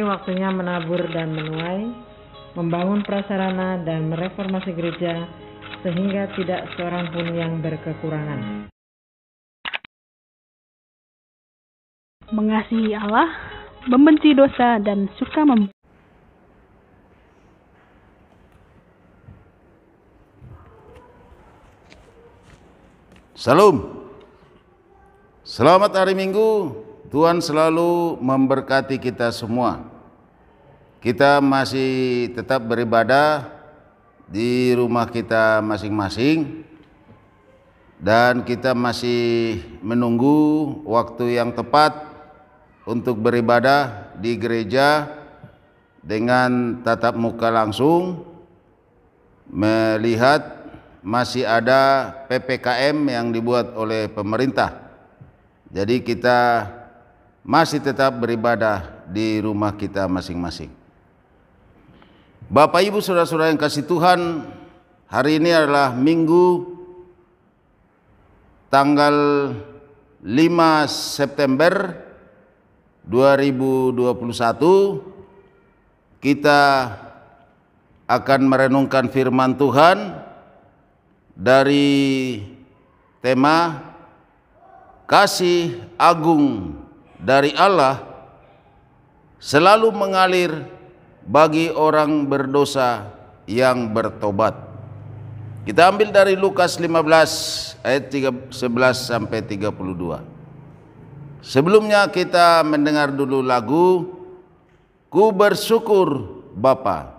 Kini waktunya menabur dan menuai, membangun prasarana dan mereformasi gereja sehingga tidak seorang pun yang berkekurangan. Mengasihi Allah, membenci dosa, dan suka Salam. Selamat hari Minggu. Tuhan selalu memberkati kita semua. Kita masih tetap beribadah di rumah kita masing-masing, dan kita masih menunggu waktu yang tepat untuk beribadah di gereja dengan tatap muka langsung, melihat masih ada PPKM yang dibuat oleh pemerintah. Jadi kita masih tetap beribadah di rumah kita masing-masing. Bapak Ibu Saudara-saudara yang kasih Tuhan, hari ini adalah Minggu tanggal 5 September 2021. Kita akan merenungkan firman Tuhan dari tema Kasih Agung dari Allah selalu mengalir bagi orang berdosa yang bertobat. Kita ambil dari Lukas 15 ayat 11 sampai 32. Sebelumnya kita mendengar dulu lagu Ku Bersyukur Bapa.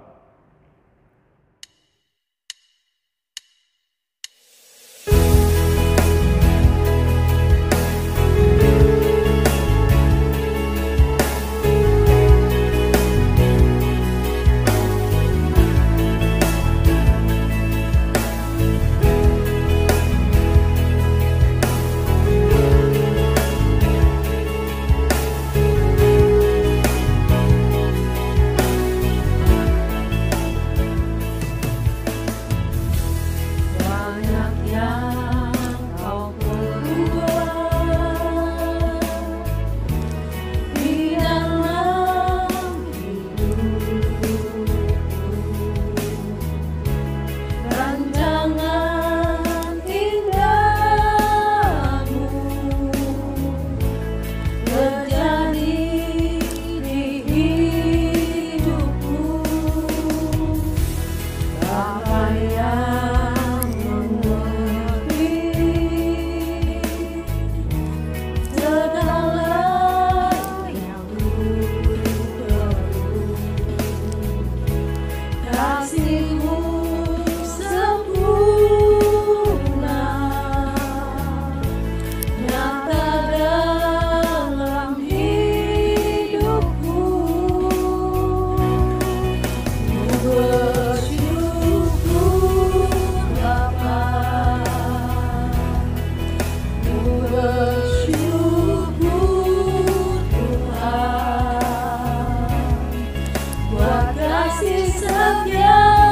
Kasih setia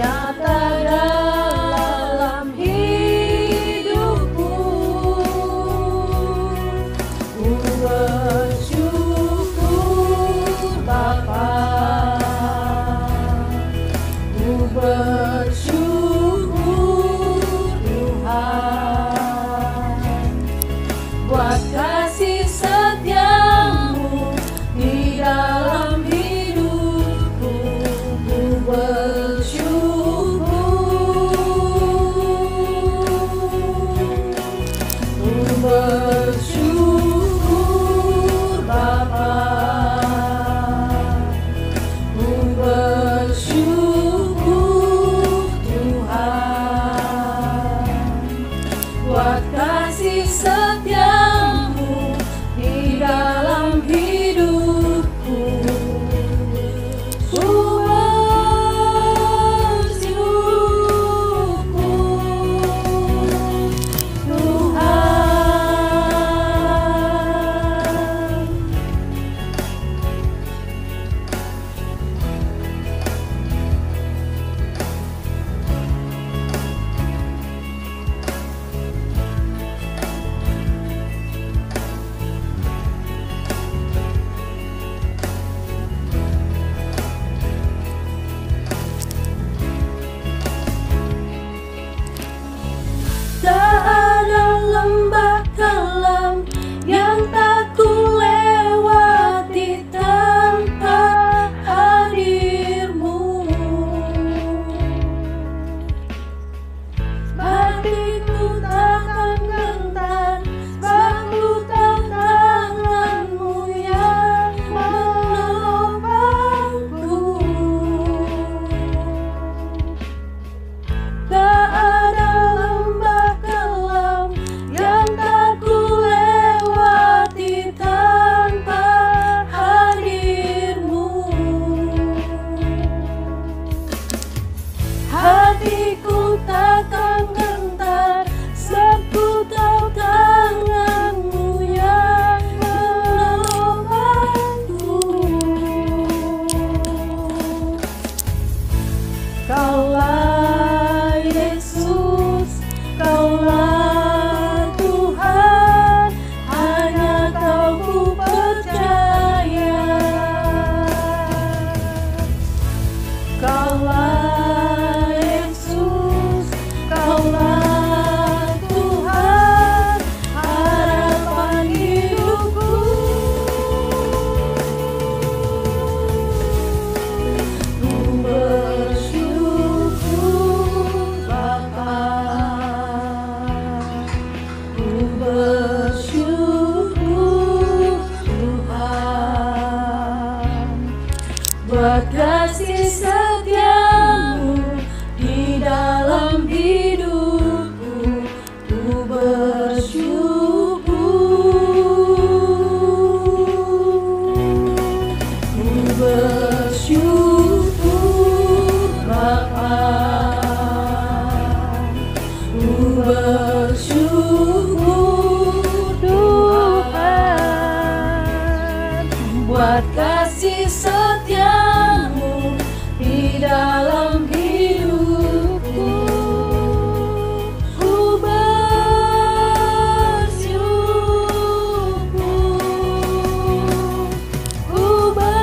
nyata dalam hidupku. Ku bersyukur Bapa, ku bersyukur Tuhan, buat kasih setiamu di dalam hidupku. Ku bersyukur Bapa, ku bersyukur Tuhan, buat kasih setiamu di dalam hidupku. Ku bersyukur Tuhan. Tak ada lembah kelam yang tak ku lewati tanpa hadirmu. Hatiku takkan gentar sebab ku tahu tanganmu yang menopangku. Tak ada lembah kelam yang tak ku lewati tanpa hadirmu. Hatiku takkan gentar sebab ku tahu tanganmu yang menopangku. Kaulah Yesus, Kaulah Tuhan, hanya Kau ku percaya. Kaulah Yesus, Kaulah Tuhan, harapan hidupku. Ku bersyukur Bapa, ku bersyukur Tuhan, buat kasih setiamu di dalam hidupku. Ku bersyukur Bapa, ku bersyukur Tuhan, buat kasih setiamu di dalam hidupku. Ku bersyukur, ku bersyukur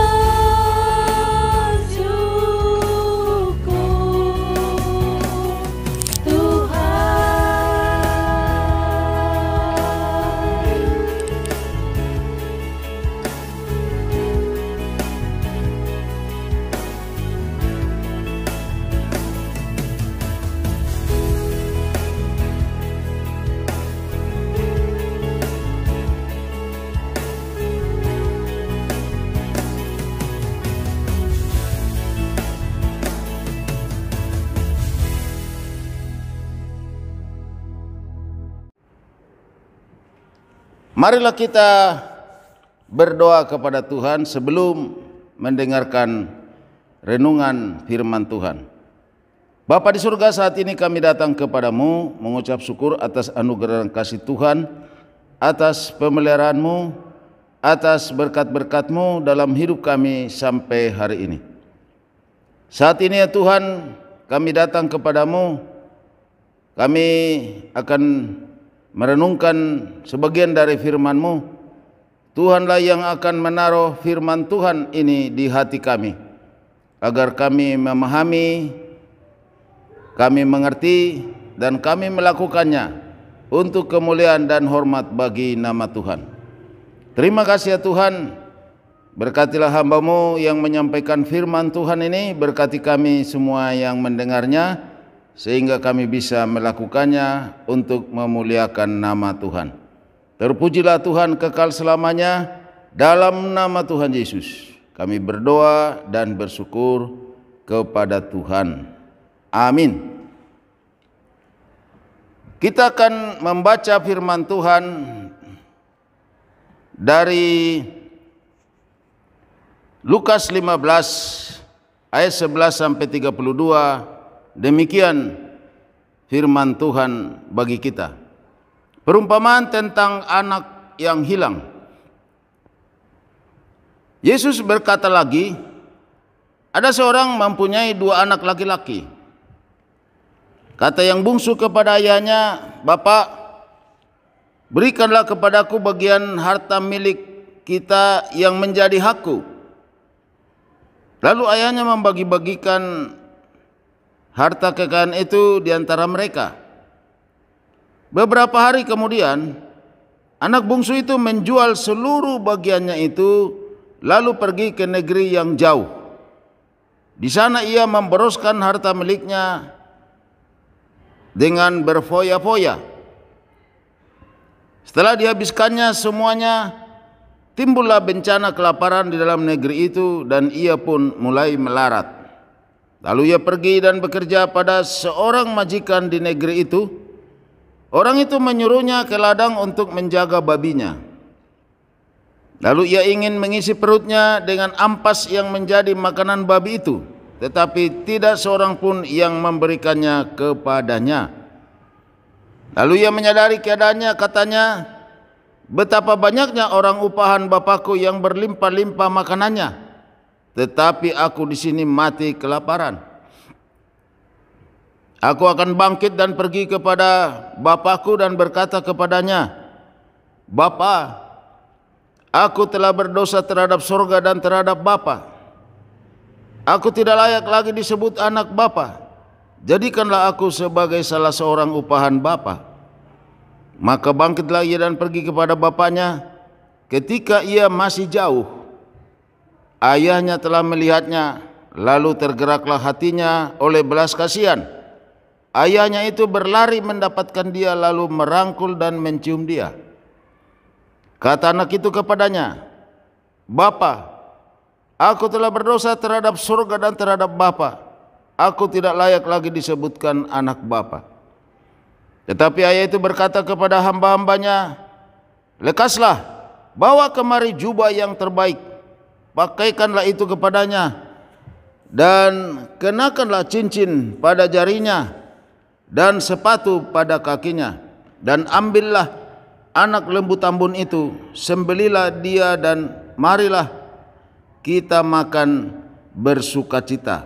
Marilah kita berdoa kepada Tuhan sebelum mendengarkan renungan firman Tuhan. Bapa di surga, saat ini kami datang kepadamu mengucap syukur atas anugerah dan kasih Tuhan, atas pemeliharaan-Mu, atas berkat-berkat-Mu dalam hidup kami sampai hari ini. Saat ini ya Tuhan, kami datang kepadamu, kami akan merenungkan sebagian dari firman-Mu. Tuhanlah yang akan menaruh firman Tuhan ini di hati kami, agar kami memahami, kami mengerti, dan kami melakukannya untuk kemuliaan dan hormat bagi nama Tuhan. Terima kasih ya Tuhan, berkatilah hamba-Mu yang menyampaikan firman Tuhan ini, berkati kami semua yang mendengarnya, sehingga kami bisa melakukannya untuk memuliakan nama Tuhan. Terpujilah Tuhan kekal selamanya, dalam nama Tuhan Yesus kami berdoa dan bersyukur kepada Tuhan. Amin. Kita akan membaca firman Tuhan dari Lukas 15 ayat 11 sampai 32. Demikian firman Tuhan bagi kita. Perumpamaan tentang anak yang hilang. Yesus berkata lagi, ada seorang mempunyai 2 anak laki-laki. Kata yang bungsu kepada ayahnya, "Bapak, berikanlah kepadaku bagian harta milik kita yang menjadi hakku." Lalu ayahnya membagi-bagikan harta kekayaan itu di antara mereka. Beberapa hari kemudian, anak bungsu itu menjual seluruh bagiannya itu, lalu pergi ke negeri yang jauh. Di sana ia memboroskan harta miliknya dengan berfoya-foya. Setelah dihabiskannya semuanya, timbullah bencana kelaparan di dalam negeri itu, dan ia pun mulai melarat. Lalu ia pergi dan bekerja pada seorang majikan di negeri itu. Orang itu menyuruhnya ke ladang untuk menjaga babinya. Lalu ia ingin mengisi perutnya dengan ampas yang menjadi makanan babi itu, tetapi tidak seorang pun yang memberikannya kepadanya. Lalu ia menyadari keadaannya, katanya, "Betapa banyaknya orang upahan Bapakku yang berlimpah-limpah makanannya, tetapi aku di sini mati kelaparan. Aku akan bangkit dan pergi kepada bapakku dan berkata kepadanya, Bapa, aku telah berdosa terhadap surga dan terhadap Bapa. Aku tidak layak lagi disebut anak Bapa. Jadikanlah aku sebagai salah seorang upahan Bapa." Maka bangkitlah ia dan pergi kepada bapaknya. Ketika ia masih jauh, ayahnya telah melihatnya, lalu tergeraklah hatinya oleh belas kasihan. Ayahnya itu berlari mendapatkan dia, lalu merangkul dan mencium dia. Kata anak itu kepadanya, "Bapa, aku telah berdosa terhadap surga dan terhadap Bapa. Aku tidak layak lagi disebutkan anak Bapa." Tetapi ayah itu berkata kepada hamba-hambanya, "Lekaslah, bawa kemari jubah yang terbaik, pakaikanlah itu kepadanya, dan kenakanlah cincin pada jarinya dan sepatu pada kakinya, dan ambillah anak lembu tambun itu, sembelilah dia, dan marilah kita makan bersukacita.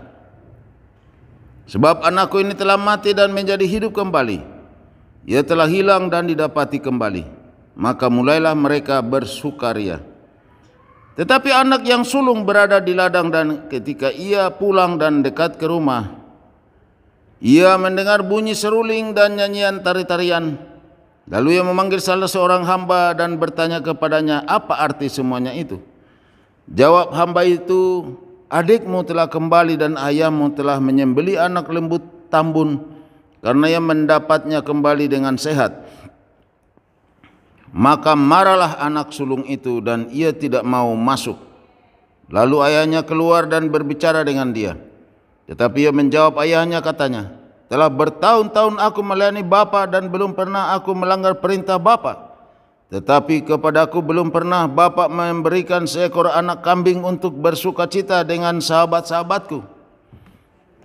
Sebab anakku ini telah mati dan menjadi hidup kembali. Ia telah hilang dan didapati kembali." Maka mulailah mereka bersukaria. Tetapi anak yang sulung berada di ladang, dan ketika ia pulang dan dekat ke rumah, ia mendengar bunyi seruling dan nyanyian tari-tarian. Lalu ia memanggil salah seorang hamba dan bertanya kepadanya, "Apa arti semuanya itu?" Jawab hamba itu, "Adikmu telah kembali dan ayahmu telah menyembeli anak lembu tambun, karena ia mendapatnya kembali dengan sehat." Maka marahlah anak sulung itu dan ia tidak mau masuk. Lalu ayahnya keluar dan berbicara dengan dia. Tetapi ia menjawab ayahnya, katanya, "Telah bertahun-tahun aku melayani Bapa dan belum pernah aku melanggar perintah Bapa. Tetapi kepadaku belum pernah Bapa memberikan seekor anak kambing untuk bersukacita dengan sahabat-sahabatku.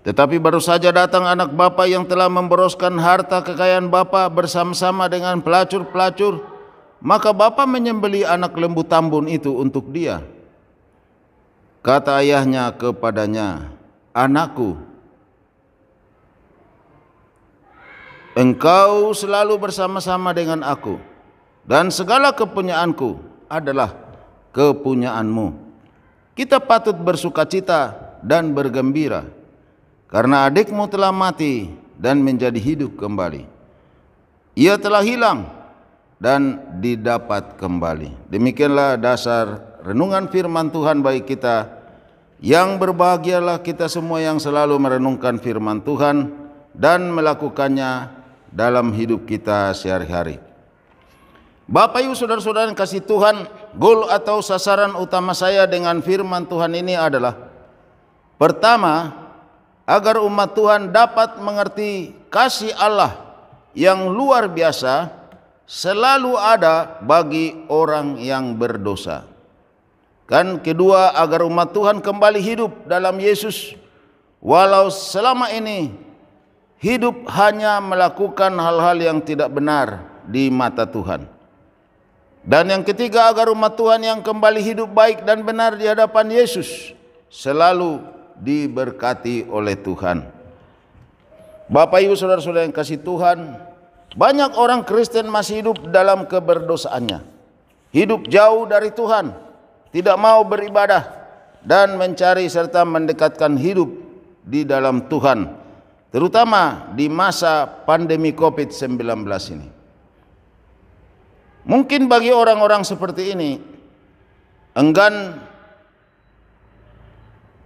Tetapi baru saja datang anak Bapa yang telah memboroskan harta kekayaan Bapa bersama-sama dengan pelacur-pelacur. Maka Bapa menyembeli anak lembu tambun itu untuk dia." Kata ayahnya kepadanya, "Anakku, Engkau selalu bersama-sama dengan aku, dan segala kepunyaanku adalah kepunyaanmu. Kita patut bersukacita dan bergembira, karena adikmu telah mati dan menjadi hidup kembali. Ia telah hilang dan didapat kembali. Demikianlah dasar renungan firman Tuhan bagi kita. Yang berbahagialah kita semua yang selalu merenungkan firman Tuhan dan melakukannya dalam hidup kita sehari-hari. Bapak Ibu saudara-saudara yang kasih Tuhan, goal atau sasaran utama saya dengan firman Tuhan ini adalah: pertama, agar umat Tuhan dapat mengerti kasih Allah yang luar biasa selalu ada bagi orang yang berdosa. Dan kedua, agar umat Tuhan kembali hidup dalam Yesus, walau selama ini hidup hanya melakukan hal-hal yang tidak benar di mata Tuhan. Dan yang ketiga, agar umat Tuhan yang kembali hidup baik dan benar di hadapan Yesus selalu diberkati oleh Tuhan. Bapak Ibu saudara-saudara yang kasih Tuhan, banyak orang Kristen masih hidup dalam keberdosaannya, hidup jauh dari Tuhan, tidak mau beribadah dan mencari serta mendekatkan hidup di dalam Tuhan, terutama di masa pandemi COVID-19 ini. Mungkin bagi orang-orang seperti ini enggan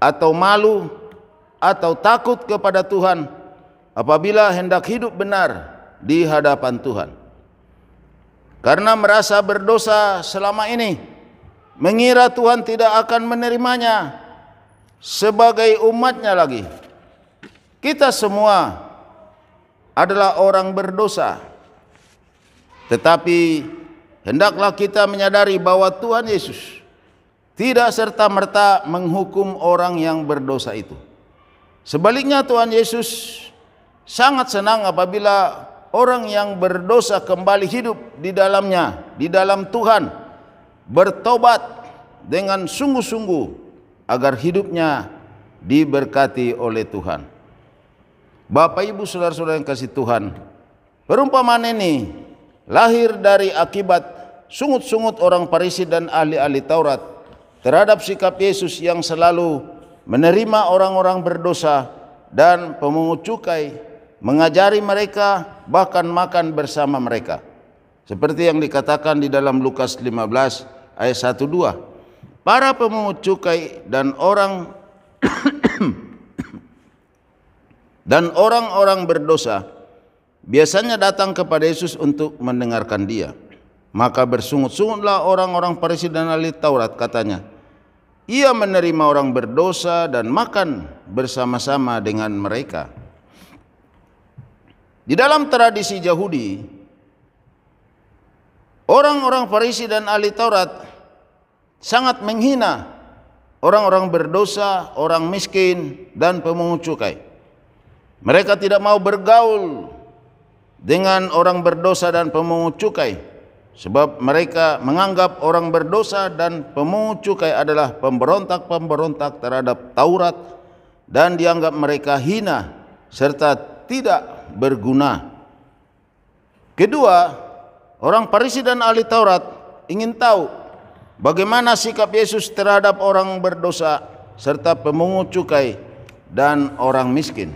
atau malu atau takut kepada Tuhan apabila hendak hidup benar di hadapan Tuhan, karena merasa berdosa selama ini, mengira Tuhan tidak akan menerimanya sebagai umatnya lagi. Kita semua adalah orang berdosa, tetapi hendaklah kita menyadari bahwa Tuhan Yesus tidak serta-merta menghukum orang yang berdosa itu. Sebaliknya, Tuhan Yesus sangat senang apabila orang yang berdosa kembali hidup di dalamnya, di dalam Tuhan, bertobat dengan sungguh-sungguh agar hidupnya diberkati oleh Tuhan. Bapak Ibu saudara-saudara yang kasih Tuhan, perumpamaan ini lahir dari akibat sungut-sungut orang Farisi dan ahli-ahli Taurat terhadap sikap Yesus yang selalu menerima orang-orang berdosa dan pemungut cukai, mengajari mereka, bahkan makan bersama mereka. Seperti yang dikatakan di dalam Lukas 15 ayat 1-2. Para pemungut cukai dan orang-orang berdosa biasanya datang kepada Yesus untuk mendengarkan Dia. Maka bersungut-sungutlah orang-orang Farisi dan ahli Taurat, katanya, Ia menerima orang berdosa dan makan bersama-sama dengan mereka. Di dalam tradisi Yahudi, orang-orang Farisi dan ahli Taurat sangat menghina orang-orang berdosa, orang miskin, dan pemungut cukai. Mereka tidak mau bergaul dengan orang berdosa dan pemungut cukai, sebab mereka menganggap orang berdosa dan pemungut cukai adalah pemberontak-pemberontak terhadap Taurat dan dianggap mereka hina serta tidak berguna. Kedua, orang Farisi dan ahli Taurat ingin tahu bagaimana sikap Yesus terhadap orang berdosa serta pemungut cukai dan orang miskin.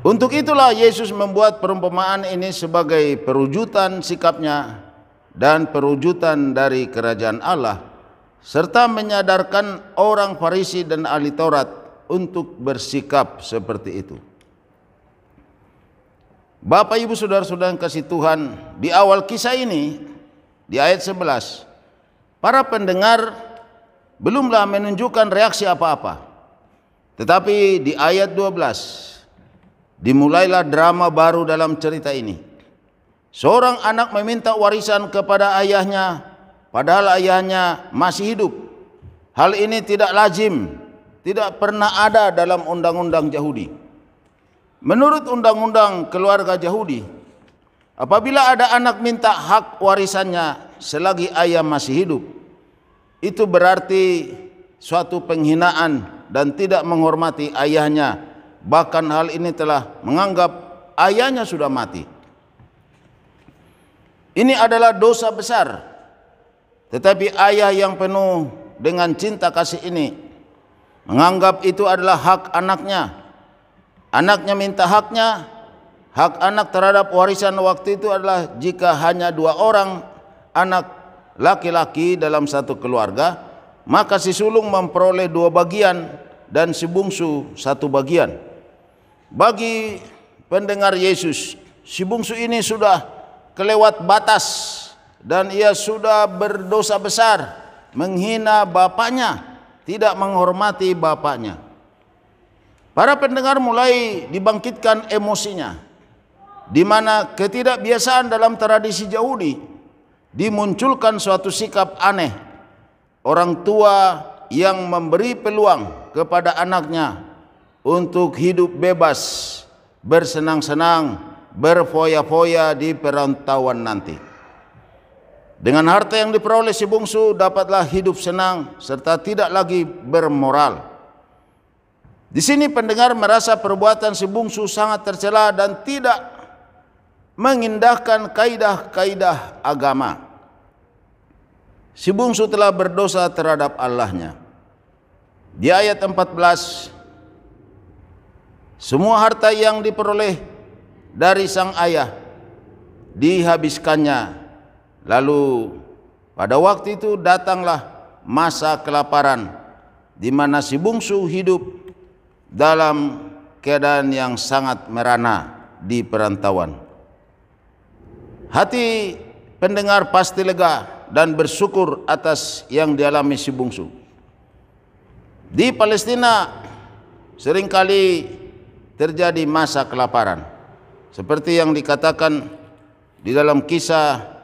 Untuk itulah Yesus membuat perumpamaan ini sebagai perwujudan sikapnya dan perwujudan dari kerajaan Allah, serta menyadarkan orang Farisi dan ahli Taurat untuk bersikap seperti itu. Bapak Ibu saudara-saudara yang kasih Tuhan, di awal kisah ini, di ayat 11, para pendengar belumlah menunjukkan reaksi apa-apa. Tetapi di ayat 12, dimulailah drama baru dalam cerita ini. Seorang anak meminta warisan kepada ayahnya, padahal ayahnya masih hidup. Hal ini tidak lazim, tidak pernah ada dalam undang-undang Yahudi. Menurut undang-undang keluarga Yahudi, apabila ada anak minta hak warisannya selagi ayah masih hidup, itu berarti suatu penghinaan dan tidak menghormati ayahnya. Bahkan hal ini telah menganggap ayahnya sudah mati. Ini adalah dosa besar. Tetapi ayah yang penuh dengan cinta kasih ini menganggap itu adalah hak anaknya. Anaknya minta haknya. Hak anak terhadap warisan waktu itu adalah jika hanya 2 orang anak laki-laki dalam satu keluarga, maka si sulung memperoleh 2 bagian dan si bungsu 1 bagian. Bagi pendengar Yesus, si bungsu ini sudah kelewat batas dan ia sudah berdosa besar, menghina bapaknya, tidak menghormati bapaknya. Para pendengar mulai dibangkitkan emosinya, di mana ketidakbiasaan dalam tradisi Yahudi dimunculkan suatu sikap aneh. Orang tua yang memberi peluang kepada anaknya untuk hidup bebas, bersenang-senang, berfoya-foya di perantauan nanti. Dengan harta yang diperoleh si bungsu dapatlah hidup senang serta tidak lagi bermoral. Di sini pendengar merasa perbuatan si bungsu sangat tercela dan tidak mengindahkan kaidah-kaidah agama. Si bungsu telah berdosa terhadap Allahnya. Di ayat 14, semua harta yang diperoleh dari sang ayah dihabiskannya. Lalu pada waktu itu datanglah masa kelaparan, di mana si bungsu hidup dalam keadaan yang sangat merana di perantauan. Hati pendengar pasti lega dan bersyukur atas yang dialami si bungsu. Di Palestina seringkali terjadi masa kelaparan, seperti yang dikatakan di dalam Kisah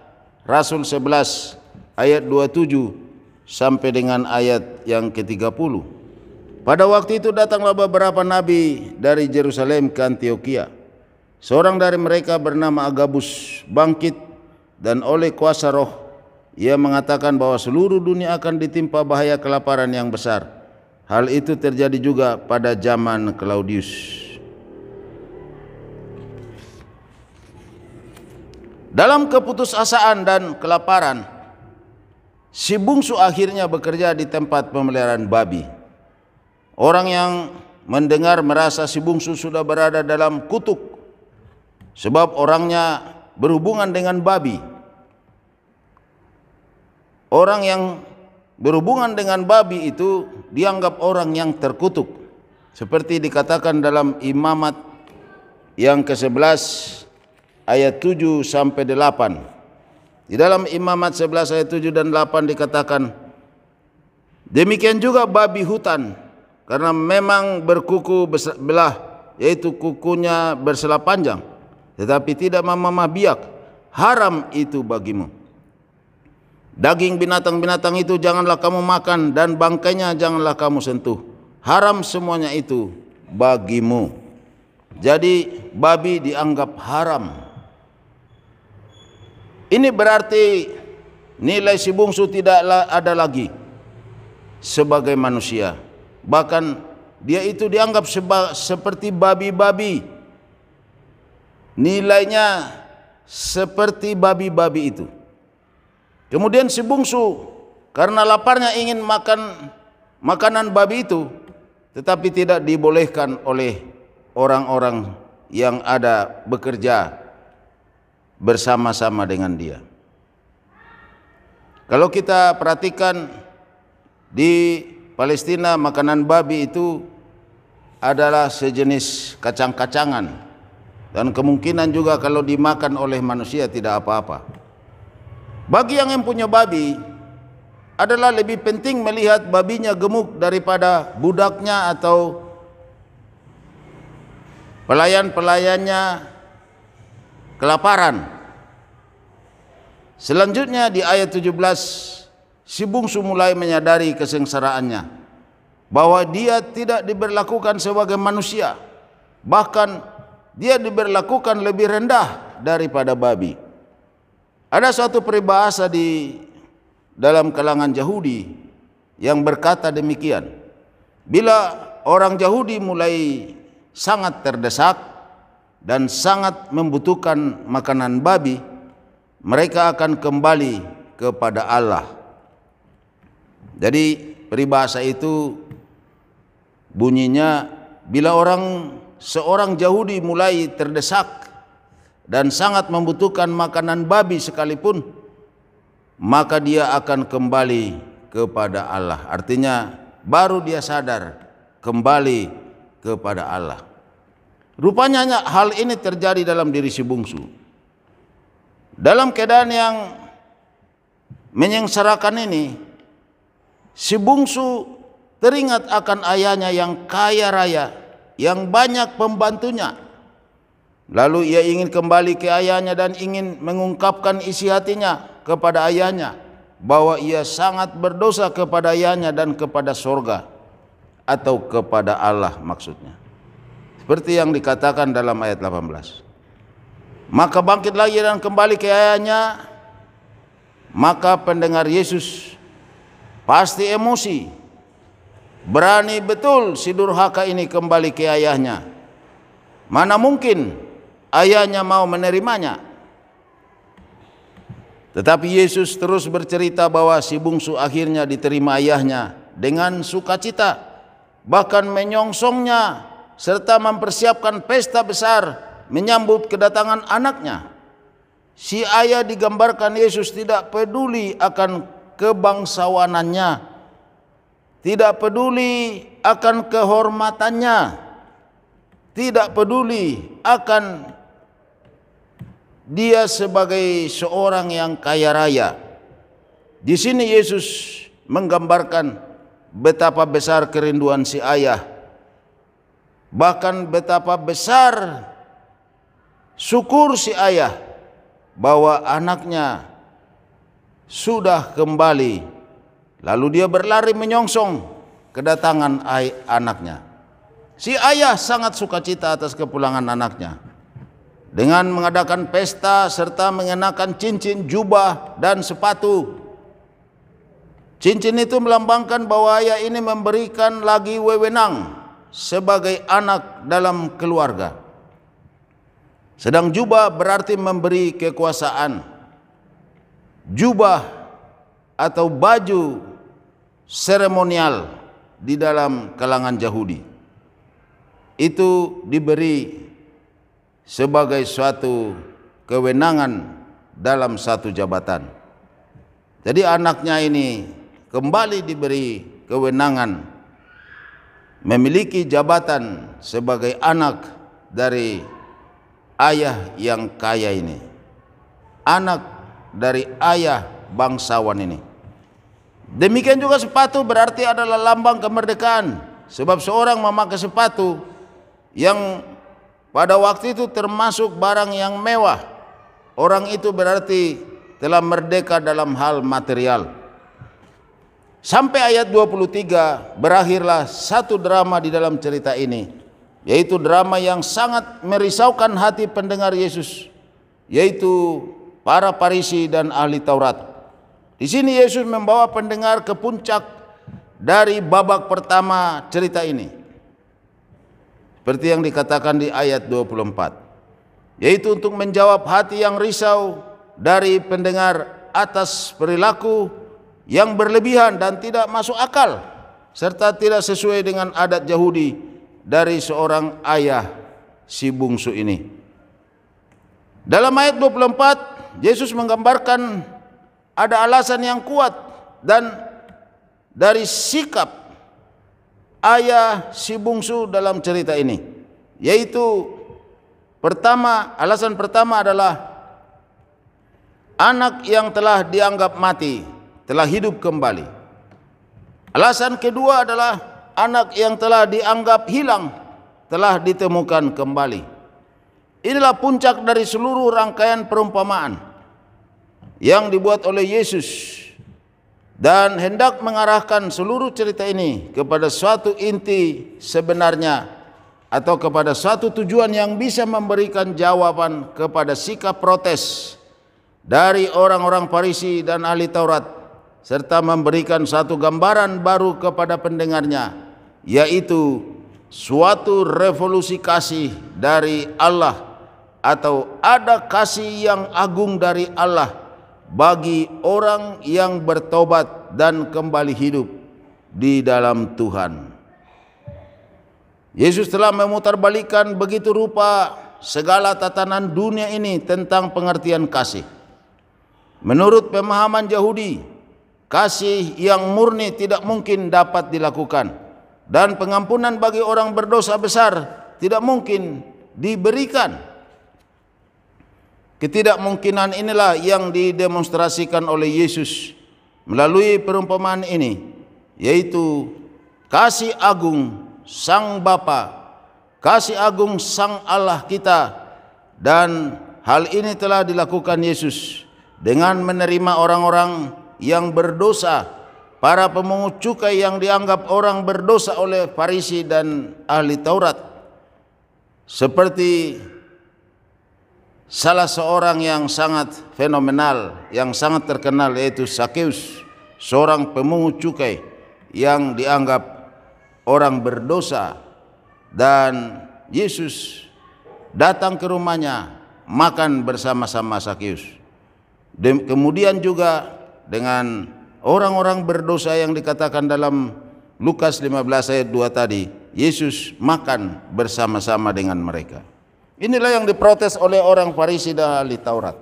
Rasul 11 ayat 27 sampai dengan ayat yang ke-30. Pada waktu itu datanglah beberapa nabi dari Yerusalem ke Antioquia. Seorang dari mereka bernama Agabus bangkit dan oleh kuasa roh ia mengatakan bahwa seluruh dunia akan ditimpa bahaya kelaparan yang besar. Hal itu terjadi juga pada zaman Claudius. Dalam keputusasaan dan kelaparan, si bungsu akhirnya bekerja di tempat pemeliharaan babi. Orang yang mendengar merasa si bungsu sudah berada dalam kutuk, sebab orangnya berhubungan dengan babi. Orang yang berhubungan dengan babi itu dianggap orang yang terkutuk, seperti dikatakan dalam Imamat yang ke-11 ayat 7 sampai 8. Di dalam Imamat 11 ayat 7 dan 8 dikatakan, demikian juga babi hutan, karena memang berkuku belah, yaitu kukunya bersela panjang, tetapi tidak memamah biak, haram itu bagimu. Daging binatang-binatang itu janganlah kamu makan, dan bangkainya janganlah kamu sentuh, haram semuanya itu bagimu. Jadi babi dianggap haram. Ini berarti nilai si bungsu tidaklah ada lagi sebagai manusia. Bahkan dia itu dianggap seperti babi-babi. Nilainya seperti babi-babi itu. Kemudian si bungsu karena laparnya ingin makan makanan babi itu, tetapi tidak dibolehkan oleh orang-orang yang ada bekerja bersama-sama dengan dia. Kalau kita perhatikan di Palestina, makanan babi itu adalah sejenis kacang-kacangan, dan kemungkinan juga kalau dimakan oleh manusia tidak apa-apa. Bagi yang mempunyai babi, adalah lebih penting melihat babinya gemuk daripada budaknya atau pelayan-pelayannya kelaparan. Selanjutnya di ayat 17, si bungsu mulai menyadari kesengsaraannya, bahwa dia tidak diberlakukan sebagai manusia, bahkan dia diberlakukan lebih rendah daripada babi. Ada suatu peribahasa di dalam kalangan Yahudi yang berkata demikian, bila orang Yahudi mulai sangat terdesak, dan sangat membutuhkan makanan babi, mereka akan kembali kepada Allah. Jadi peribahasa itu bunyinya, bila seorang Yahudi mulai terdesak dan sangat membutuhkan makanan babi sekalipun, maka dia akan kembali kepada Allah. Artinya baru dia sadar kembali kepada Allah. Rupanya hal ini terjadi dalam diri si bungsu. Dalam keadaan yang menyengsarakan ini, si bungsu teringat akan ayahnya yang kaya raya, yang banyak pembantunya. Lalu ia ingin kembali ke ayahnya dan ingin mengungkapkan isi hatinya kepada ayahnya, bahwa ia sangat berdosa kepada ayahnya dan kepada sorga, atau kepada Allah maksudnya. Seperti yang dikatakan dalam ayat 18. Maka bangkit lagi dan kembali ke ayahnya. Maka pendengar Yesus pasti emosi. Berani betul si durhaka ini kembali ke ayahnya. Mana mungkin ayahnya mau menerimanya. Tetapi Yesus terus bercerita bahwa si bungsu akhirnya diterima ayahnya dengan sukacita, bahkan menyongsongnya serta mempersiapkan pesta besar menyambut kedatangan anaknya. Si ayah digambarkan Yesus tidak peduli akan kebangsawanannya, tidak peduli akan kehormatannya, tidak peduli akan dia sebagai seorang yang kaya raya. Di sini Yesus menggambarkan betapa besar kerinduan si ayah, bahkan betapa besar syukur si ayah bahwa anaknya sudah kembali. Lalu dia berlari menyongsong kedatangan anaknya. Si ayah sangat sukacita atas kepulangan anaknya, dengan mengadakan pesta serta mengenakan cincin, jubah, dan sepatu. Cincin itu melambangkan bahwa ayah ini memberikan lagi wewenang sebagai anak dalam keluarga. Sedang jubah berarti memberi kekuasaan. Jubah atau baju seremonial di dalam kalangan Yahudi itu diberi sebagai suatu kewenangan dalam satu jabatan. Jadi anaknya ini kembali diberi kewenangan memiliki jabatan sebagai anak dari ayah yang kaya ini, anak dari ayah bangsawan ini. Demikian juga sepatu berarti adalah lambang kemerdekaan, sebab seorang memakai sepatu yang pada waktu itu termasuk barang yang mewah, orang itu berarti telah merdeka dalam hal material. Sampai ayat 23 berakhirlah satu drama di dalam cerita ini, yaitu drama yang sangat merisaukan hati pendengar Yesus, yaitu para Farisi dan ahli Taurat. Di sini Yesus membawa pendengar ke puncak dari babak pertama cerita ini, seperti yang dikatakan di ayat 24, yaitu untuk menjawab hati yang risau dari pendengar atas perilaku yang berlebihan dan tidak masuk akal, serta tidak sesuai dengan adat Yahudi dari seorang ayah si bungsu ini. Dalam ayat 24, Yesus menggambarkan ada alasan yang kuat dan dari sikap ayah si bungsu dalam cerita ini, yaitu alasan pertama adalah anak yang telah dianggap mati telah hidup kembali. Alasan kedua adalah anak yang telah dianggap hilang telah ditemukan kembali. Inilah puncak dari seluruh rangkaian perumpamaan yang dibuat oleh Yesus dan hendak mengarahkan seluruh cerita ini kepada suatu inti sebenarnya, atau kepada suatu tujuan yang bisa memberikan jawaban kepada sikap protes dari orang-orang Farisi dan ahli Taurat, serta memberikan satu gambaran baru kepada pendengarnya, yaitu suatu revolusi kasih dari Allah atau ada kasih yang agung dari Allah bagi orang yang bertobat dan kembali hidup di dalam Tuhan. Yesus telah memutarbalikkan begitu rupa segala tatanan dunia ini tentang pengertian kasih. Menurut pemahaman Yahudi, kasih yang murni tidak mungkin dapat dilakukan, dan pengampunan bagi orang berdosa besar tidak mungkin diberikan. Ketidakmungkinan inilah yang didemonstrasikan oleh Yesus melalui perumpamaan ini, yaitu kasih agung Sang Bapa, kasih agung Sang Allah kita, dan hal ini telah dilakukan Yesus dengan menerima orang-orang yang berdosa, para pemungut cukai yang dianggap orang berdosa oleh Farisi dan ahli Taurat, seperti salah seorang yang sangat fenomenal, yang sangat terkenal, yaitu Sakeus, seorang pemungut cukai yang dianggap orang berdosa, dan Yesus datang ke rumahnya makan bersama-sama Sakeus. Kemudian juga dengan orang-orang berdosa yang dikatakan dalam Lukas 15 ayat 2 tadi, Yesus makan bersama-sama dengan mereka. Inilah yang diprotes oleh orang Farisi dan ahli Taurat,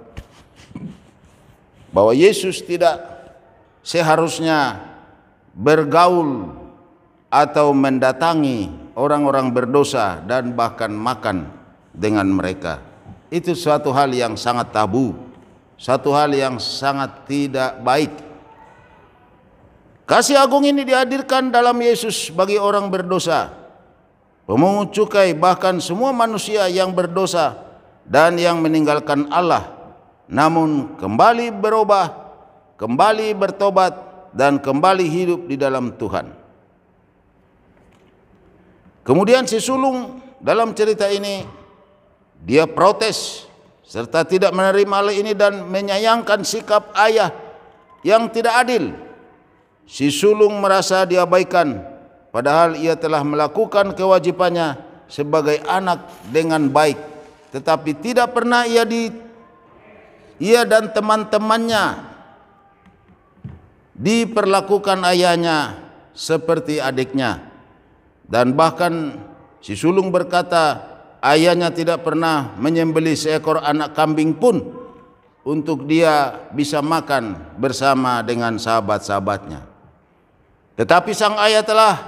bahwa Yesus tidak seharusnya bergaul atau mendatangi orang-orang berdosa dan bahkan makan dengan mereka. Itu suatu hal yang sangat tabu, satu hal yang sangat tidak baik. Kasih agung ini dihadirkan dalam Yesus bagi orang berdosa, pemungut cukai, bahkan semua manusia yang berdosa dan yang meninggalkan Allah, namun kembali berubah, kembali bertobat, dan kembali hidup di dalam Tuhan. Kemudian si sulung dalam cerita ini, dia protes serta tidak menerima hal ini dan menyayangkan sikap ayah yang tidak adil. Si sulung merasa diabaikan, padahal ia telah melakukan kewajibannya sebagai anak dengan baik, tetapi tidak pernah ia dan teman-temannya diperlakukan ayahnya seperti adiknya. Dan bahkan si sulung berkata, ayahnya tidak pernah menyembelih seekor anak kambing pun untuk dia bisa makan bersama dengan sahabat-sahabatnya. Tetapi sang ayah telah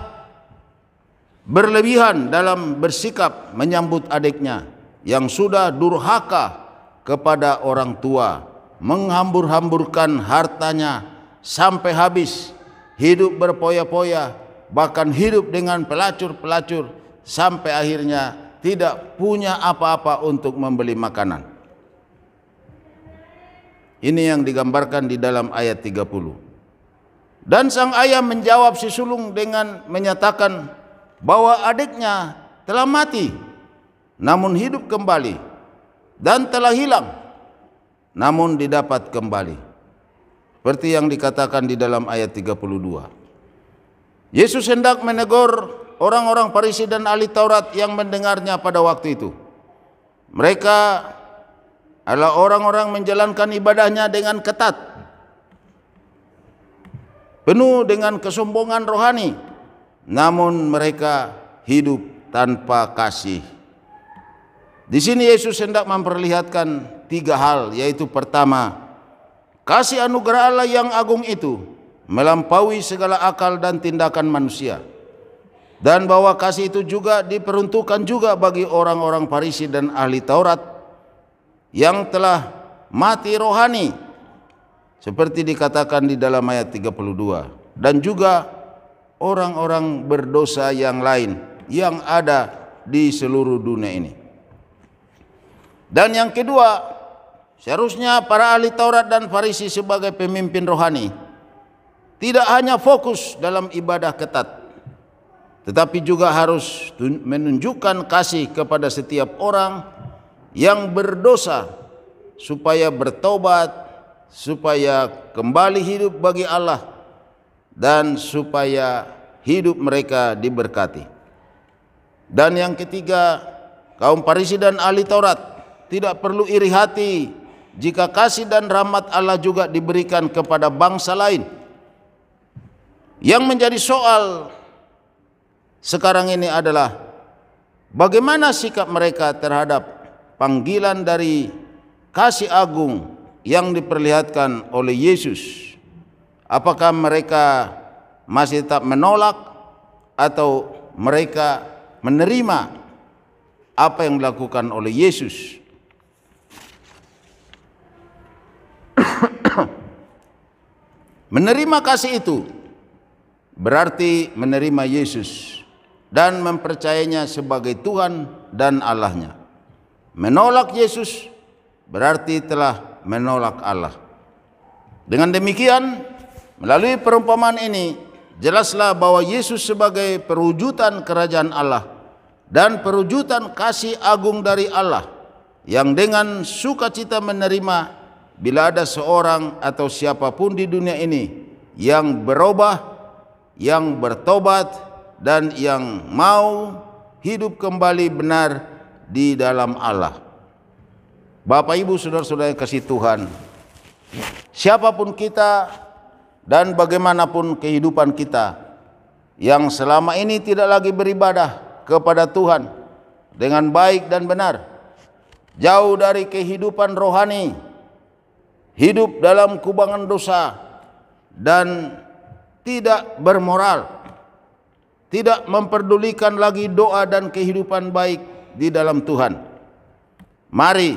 berlebihan dalam bersikap menyambut adiknya yang sudah durhaka kepada orang tua, menghambur-hamburkan hartanya sampai habis, hidup berpoya-poya, bahkan hidup dengan pelacur-pelacur, sampai akhirnya tidak punya apa-apa untuk membeli makanan. Ini yang digambarkan di dalam ayat 30. Dan sang ayah menjawab si sulung dengan menyatakan bahwa adiknya telah mati, namun hidup kembali, dan telah hilang, namun didapat kembali. Seperti yang dikatakan di dalam ayat 32. Yesus hendak menegur orang-orang Farisi dan ahli Taurat yang mendengarnya pada waktu itu. Mereka adalah orang-orang menjalankan ibadahnya dengan ketat, penuh dengan kesombongan rohani, namun mereka hidup tanpa kasih. Di sini Yesus hendak memperlihatkan 3 hal, yaitu pertama, kasih anugerah Allah yang agung itu melampaui segala akal dan tindakan manusia, dan bahwa kasih itu juga diperuntukkan juga bagi orang-orang Farisi dan ahli Taurat yang telah mati rohani, seperti dikatakan di dalam ayat 32, dan juga orang-orang berdosa yang lain yang ada di seluruh dunia ini. Dan yang kedua, seharusnya para ahli Taurat dan Farisi sebagai pemimpin rohani tidak hanya fokus dalam ibadah ketat, tetapi juga harus menunjukkan kasih kepada setiap orang yang berdosa, supaya bertobat, supaya kembali hidup bagi Allah, dan supaya hidup mereka diberkati. Dan yang ketiga, kaum Farisi dan ahli Taurat tidak perlu iri hati jika kasih dan rahmat Allah juga diberikan kepada bangsa lain. Yang menjadi soal sekarang ini adalah bagaimana sikap mereka terhadap panggilan dari kasih agung yang diperlihatkan oleh Yesus. Apakah mereka masih tetap menolak atau mereka menerima apa yang dilakukan oleh Yesus? Menerima kasih itu berarti menerima Yesus dan mempercayainya sebagai Tuhan dan Allahnya. Menolak Yesus berarti telah menolak Allah. Dengan demikian, melalui perumpamaan ini, jelaslah bahwa Yesus sebagai perwujudan kerajaan Allah dan perwujudan kasih agung dari Allah yang dengan sukacita menerima bila ada seorang atau siapapun di dunia ini yang berubah, yang bertobat, dan yang mau hidup kembali benar di dalam Allah. Bapak, Ibu, saudara-saudara yang kasih Tuhan, siapapun kita dan bagaimanapun kehidupan kita yang selama ini tidak lagi beribadah kepada Tuhan dengan baik dan benar, jauh dari kehidupan rohani, hidup dalam kubangan dosa dan tidak bermoral, tidak memperdulikan lagi doa dan kehidupan baik di dalam Tuhan. Mari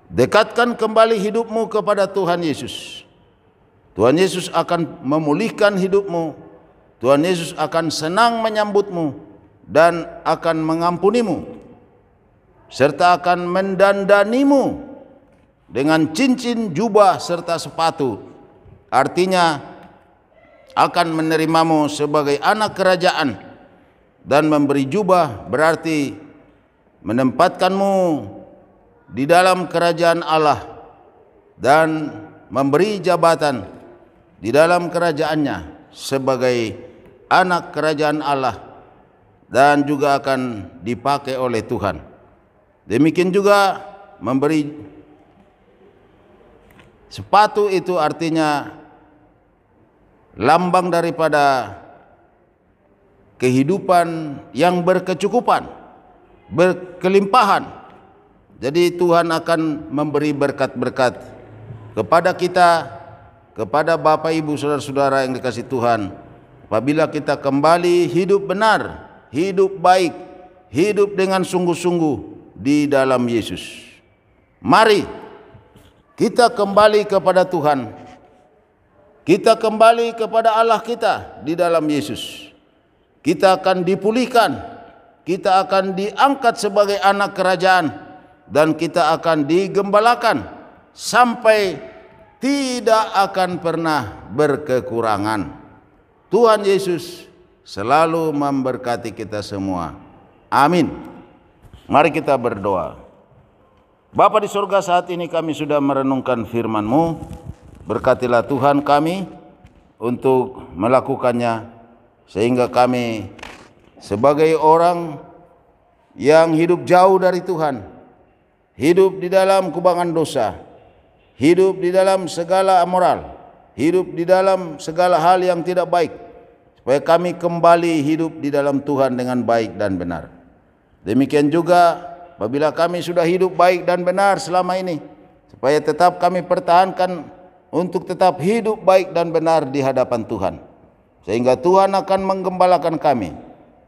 dekatkan kembali hidupmu kepada Tuhan Yesus. Tuhan Yesus akan memulihkan hidupmu. Tuhan Yesus akan senang menyambutmu dan akan mengampunimu, serta akan mendandanimu dengan cincin, jubah, serta sepatu. Artinya akan menerimamu sebagai anak kerajaan, dan memberi jubah berarti menempatkanmu di dalam kerajaan Allah dan memberi jabatan di dalam kerajaannya sebagai anak kerajaan Allah dan juga akan dipakai oleh Tuhan. Demikian juga memberi sepatu, itu artinya lambang daripada kehidupan yang berkecukupan, berkelimpahan. Jadi Tuhan akan memberi berkat-berkat kepada kita, kepada Bapak, Ibu, saudara-saudara yang dikasihi Tuhan, apabila kita kembali hidup benar, hidup baik, hidup dengan sungguh-sungguh di dalam Yesus. Mari kita kembali kepada Tuhan. Kita kembali kepada Allah kita di dalam Yesus. Kita akan dipulihkan, kita akan diangkat sebagai anak kerajaan, dan kita akan digembalakan sampai tidak akan pernah berkekurangan. Tuhan Yesus selalu memberkati kita semua. Amin. Mari kita berdoa. Bapa di surga, saat ini kami sudah merenungkan firman-Mu. Berkatilah Tuhan kami untuk melakukannya, sehingga kami sebagai orang yang hidup jauh dari Tuhan, hidup di dalam kubangan dosa, hidup di dalam segala amoral, hidup di dalam segala hal yang tidak baik, supaya kami kembali hidup di dalam Tuhan dengan baik dan benar. Demikian juga apabila kami sudah hidup baik dan benar selama ini, supaya tetap kami pertahankan untuk tetap hidup baik dan benar di hadapan Tuhan, sehingga Tuhan akan menggembalakan kami,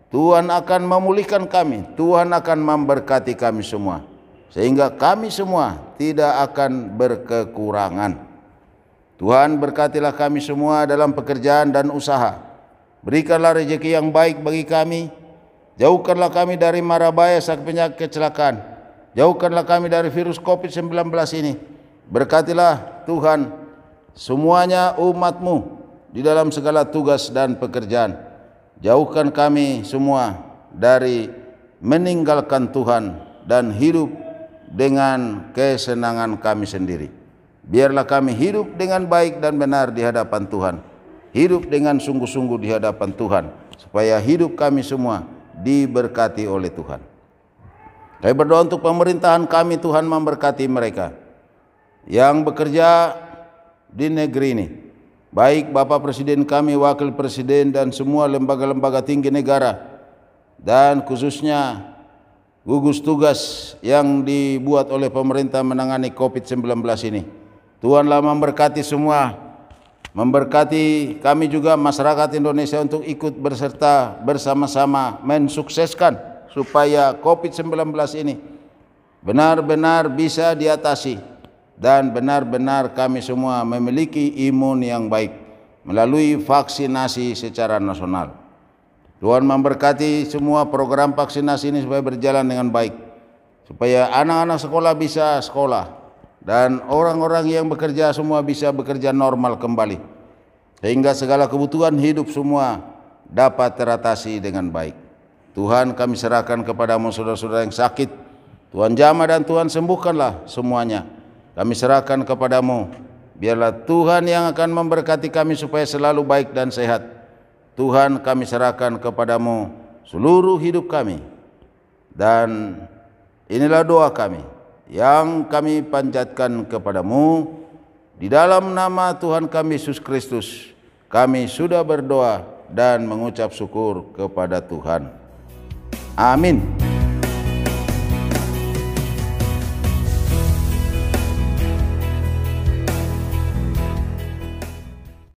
Tuhan akan memulihkan kami, Tuhan akan memberkati kami semua, sehingga kami semua tidak akan berkekurangan. Tuhan, berkatilah kami semua dalam pekerjaan dan usaha. Berikanlah rezeki yang baik bagi kami. Jauhkanlah kami dari mara bahaya sakit penyakit kecelakaan. Jauhkanlah kami dari virus COVID-19 ini. Berkatilah Tuhan semuanya umat-Mu di dalam segala tugas dan pekerjaan. Jauhkan kami semua dari meninggalkan Tuhan dan hidup dengan kesenangan kami sendiri. Biarlah kami hidup dengan baik dan benar di hadapan Tuhan, hidup dengan sungguh-sungguh di hadapan Tuhan, supaya hidup kami semua diberkati oleh Tuhan. Kami berdoa untuk pemerintahan kami, Tuhan memberkati mereka yang bekerja di negeri ini, baik Bapak Presiden kami, Wakil Presiden, dan semua lembaga-lembaga tinggi negara, dan khususnya gugus tugas yang dibuat oleh pemerintah menangani COVID-19 ini. Tuhanlah memberkati semua, memberkati kami juga masyarakat Indonesia untuk ikut berserta bersama-sama mensukseskan supaya COVID-19 ini benar-benar bisa diatasi dan benar-benar kami semua memiliki imun yang baik melalui vaksinasi secara nasional. Tuhan memberkati semua program vaksinasi ini supaya berjalan dengan baik, supaya anak-anak sekolah bisa sekolah dan orang-orang yang bekerja semua bisa bekerja normal kembali, sehingga segala kebutuhan hidup semua dapat teratasi dengan baik. Tuhan, kami serahkan kepadamu saudara-saudara yang sakit, Tuhan jamah dan Tuhan sembuhkanlah semuanya. Kami serahkan kepadamu, biarlah Tuhan yang akan memberkati kami supaya selalu baik dan sehat. Tuhan, kami serahkan kepadamu seluruh hidup kami, dan inilah doa kami yang kami panjatkan kepadamu di dalam nama Tuhan kami Yesus Kristus. Kami sudah berdoa dan mengucap syukur kepada Tuhan. Amin.